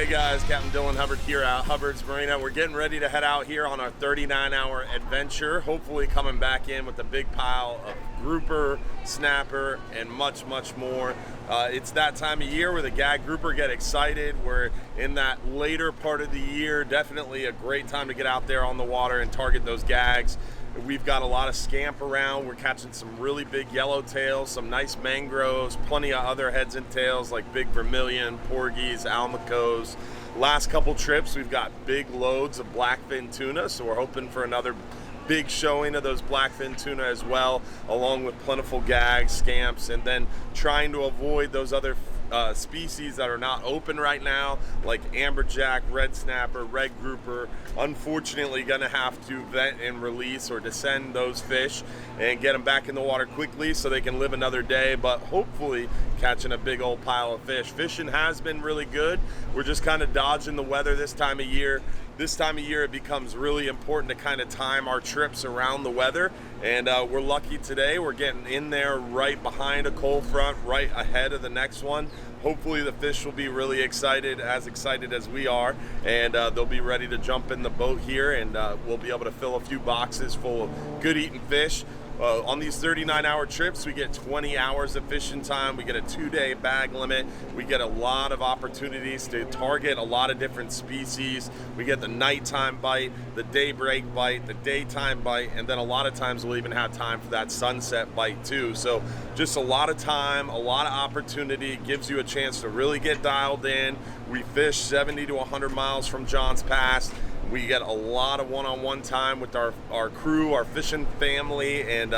Hey guys, Captain Dylan Hubbard here at Hubbard's Marina. We're getting ready to head out here on our 39-hour adventure, hopefully coming back in with a big pile of grouper, snapper, and much, much more. It's that time of year where the Gag Grouper get excited. We're in that later part of the year, definitely a great time to get out there on the water and target those gags. We've got a lot of scamp around. We're catching some really big yellowtails, some nice mangroves, plenty of other heads and tails like big vermilion, porgies, almacos. Last couple trips, we've got big loads of blackfin tuna, so we're hoping for another big showing of those blackfin tuna as well, along with plentiful gags, scamps, and then trying to avoid those other species that are not open right now, like amberjack, red snapper, red grouper. Unfortunately, gonna have to vent and release or descend those fish and get them back in the water quickly so they can live another day, but hopefully catching a big old pile of fish. Fishing has been really good. We're just kind of dodging the weather this time of year. This time of year it becomes really important to kind of time our trips around the weather, and we're lucky today. We're getting in there right behind a cold front, right ahead of the next one. Hopefully the fish will be really excited as we are, and they'll be ready to jump in the boat here, and we'll be able to fill a few boxes full of good eating fish. On these 39-hour trips, we get 20 hours of fishing time. We get a 2-day bag limit. We get a lot of opportunities to target a lot of different species. We get the nighttime bite, the daybreak bite, the daytime bite, and then a lot of times we'll even have time for that sunset bite too. So just a lot of time, a lot of opportunity. Gives you a chance to really get dialed in. We fish 70 to 100 miles from John's Pass. We get a lot of one-on-one time with our crew, our fishing family, and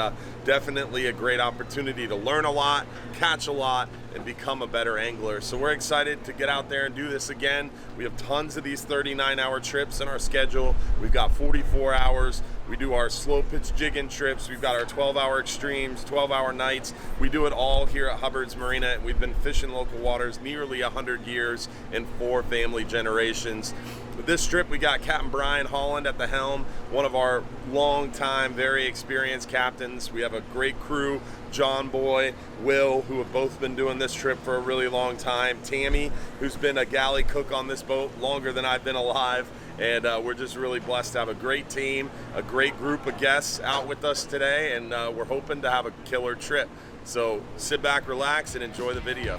definitely a great opportunity to learn a lot, catch a lot, and become a better angler. So we're excited to get out there and do this again. We have tons of these 39-hour trips in our schedule. We've got 44 hours. We do our slow pitch jigging trips. We've got our 12-hour extremes, 12-hour nights. We do it all here at Hubbard's Marina. We've been fishing local waters nearly 100 years in 4 family generations. With this trip, we got Captain Brian Holland at the helm, one of our long-time, very experienced captains. We have a great crew, John Boy, Will, who have both been doing this trip for a really long time. Tammy, who's been a galley cook on this boat longer than I've been alive. And we're just really blessed to have a great team, a great group of guests out with us today, and we're hoping to have a killer trip. So sit back, relax, and enjoy the video.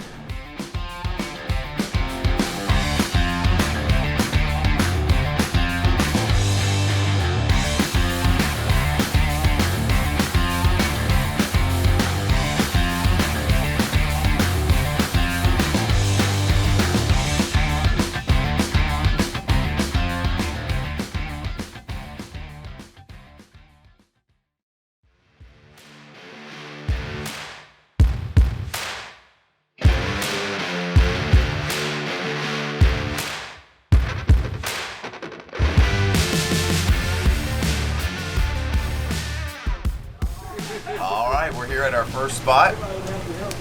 We're here at our first spot.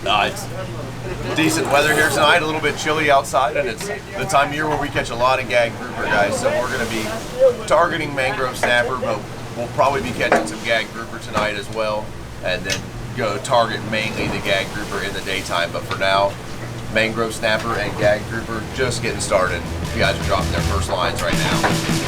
It's decent weather here tonight, a little bit chilly outside, and it's the time of year where we catch a lot of Gag Grouper, guys. So we're going to be targeting mangrove snapper, but we'll probably be catching some Gag Grouper tonight as well, and then go target mainly the Gag Grouper in the daytime. But for now, mangrove snapper and Gag Grouper just getting started. You guys are dropping their first lines right now.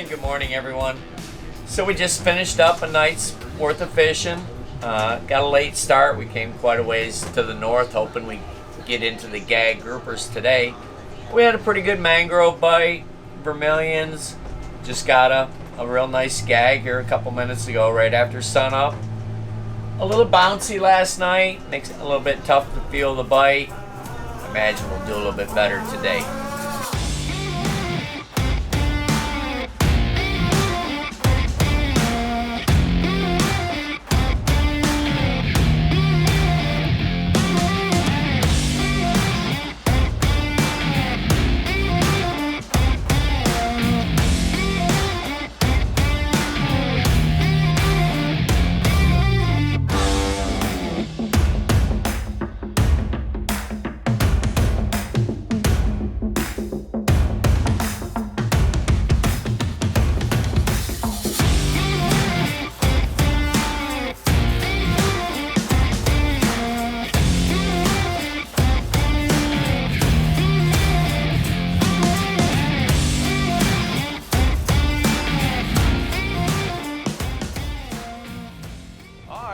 Good morning, everyone. So we just finished up a night's worth of fishing. Got a late start. We came quite a ways to the north, hoping we get into the Gag Groupers today. We had a pretty good mangrove bite, vermilions. Just got a a real nice gag here a couple minutes ago, right after sunup. A little bouncy last night, makes it a little bit tough to feel the bite. I imagine we'll do a little bit better today.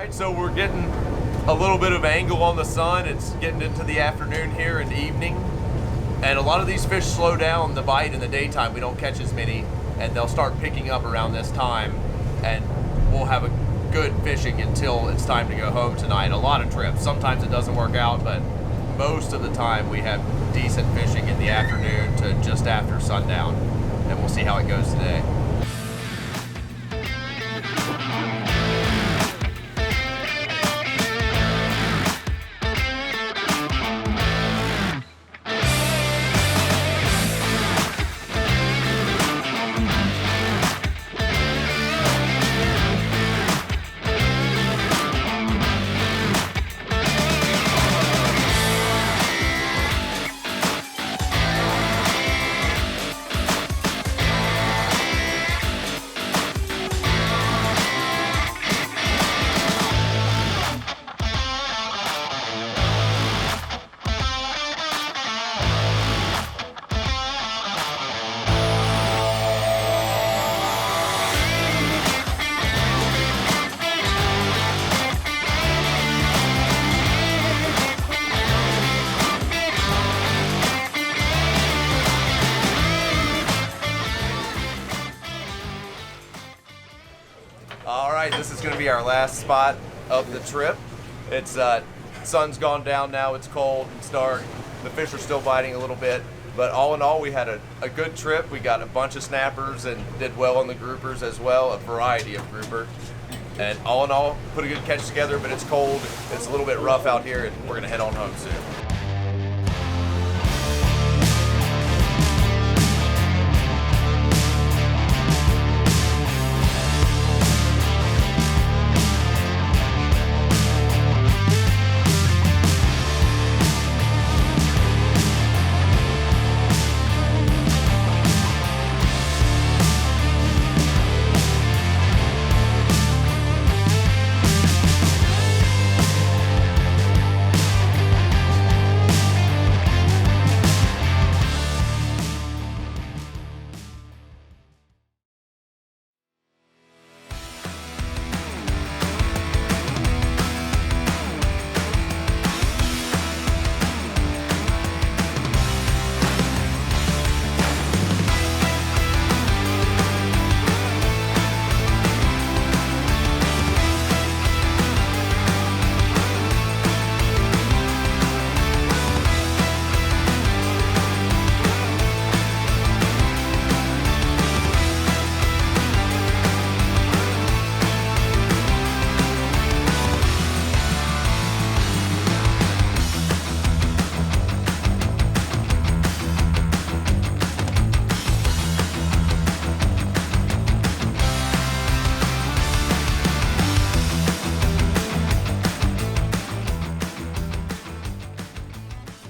So we're getting a little bit of angle on the sun. It's getting into the afternoon here and evening. And a lot of these fish slow down the bite in the daytime. We don't catch as many, and they'll start picking up around this time. And we'll have a good fishing until it's time to go home tonight. A lot of trips. Sometimes it doesn't work out, but most of the time we have decent fishing in the afternoon to just after sundown. And we'll see how it goes today. This is going to be our last spot of the trip. It's sun's gone down now. It's cold. It's dark. The fish are still biting a little bit, but all in all, we had a good trip. We got a bunch of snappers and did well on the groupers as well, a variety of grouper. And all in all, put a good catch together. But it's cold. It's a little bit rough out here, and we're going to head on home soon.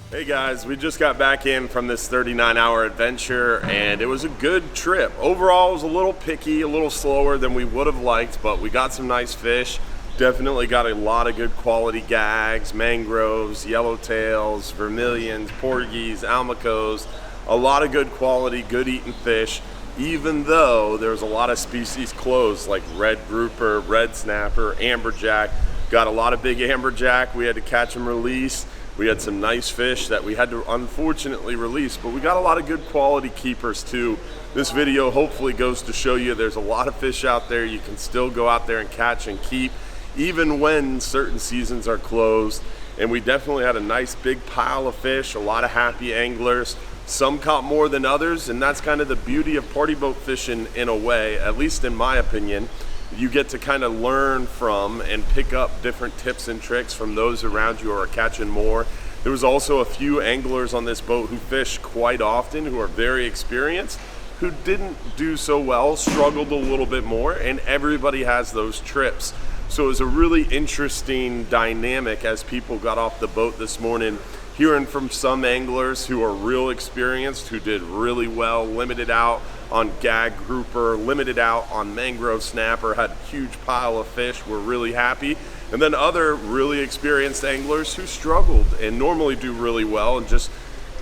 Hey guys, we just got back in from this 39-hour adventure and it was a good trip. Overall, it was a little picky, a little slower than we would have liked, but we got some nice fish. Definitely got a lot of good quality gags, mangroves, yellowtails, vermilions, porgies, almacos, a lot of good quality, good eating fish, even though there's a lot of species closed like red grouper, red snapper, amberjack. Got a lot of big amberjack. We had to catch them release. We had some nice fish that we had to unfortunately release, but we got a lot of good quality keepers too This video hopefully goes to show you there's a lot of fish out there. You can still go out there and catch and keep, even when certain seasons are closed. And we definitely had a nice big pile of fish, a lot of happy anglers. Some caught more than others, and that's kind of the beauty of party boat fishing in a way, at least in my opinion. You get to kind of learn from and pick up different tips and tricks from those around you who are catching more. There was also a few anglers on this boat who fish quite often, who are very experienced, who didn't do so well, struggled a little bit more, and everybody has those trips. So it was a really interesting dynamic as people got off the boat this morning, hearing from some anglers who are real experienced, who did really well, limited out on Gag Grouper, limited out on mangrove snapper, had a huge pile of fish, were really happy. And then other really experienced anglers who struggled and normally do really well and just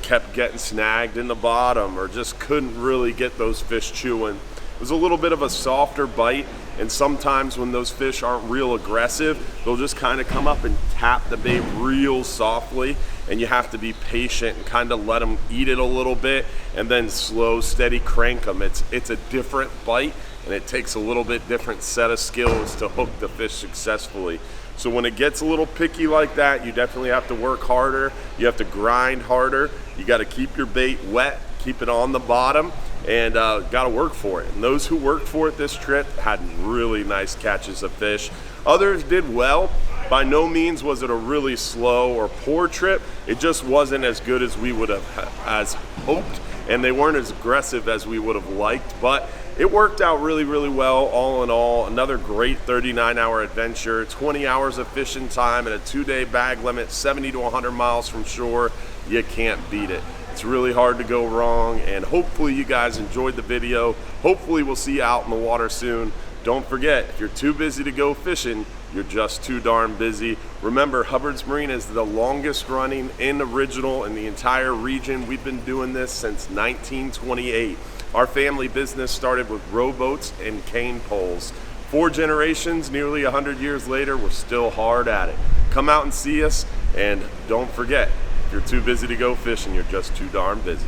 kept getting snagged in the bottom or just couldn't really get those fish chewing. It was a little bit of a softer bite, and sometimes when those fish aren't real aggressive, they'll just kind of come up and tap the bait real softly, and you have to be patient and kind of let them eat it a little bit and then slow, steady crank them. It's a different bite, and it takes a little bit different set of skills to hook the fish successfully. So when it gets a little picky like that, you definitely have to work harder. You have to grind harder. You got to keep your bait wet, keep it on the bottom, and got to work for it. And those who worked for it this trip had really nice catches of fish. Others did well. By no means was it a really slow or poor trip. It just wasn't as good as we would have as hoped, and they weren't as aggressive as we would have liked, but it worked out really, really well. All in all, another great 39-hour adventure, 20 hours of fishing time and a 2-day bag limit, 70 to 100 miles from shore. You can't beat it. It's really hard to go wrong, and hopefully you guys enjoyed the video. Hopefully we'll see you out in the water soon. Don't forget, if you're too busy to go fishing, you're just too darn busy. Remember, Hubbard's Marina is the longest running and original in the entire region. We've been doing this since 1928. Our family business started with rowboats and cane poles. 4 generations, nearly 100 years later, we're still hard at it. Come out and see us, and don't forget, if you're too busy to go fishing, you're just too darn busy.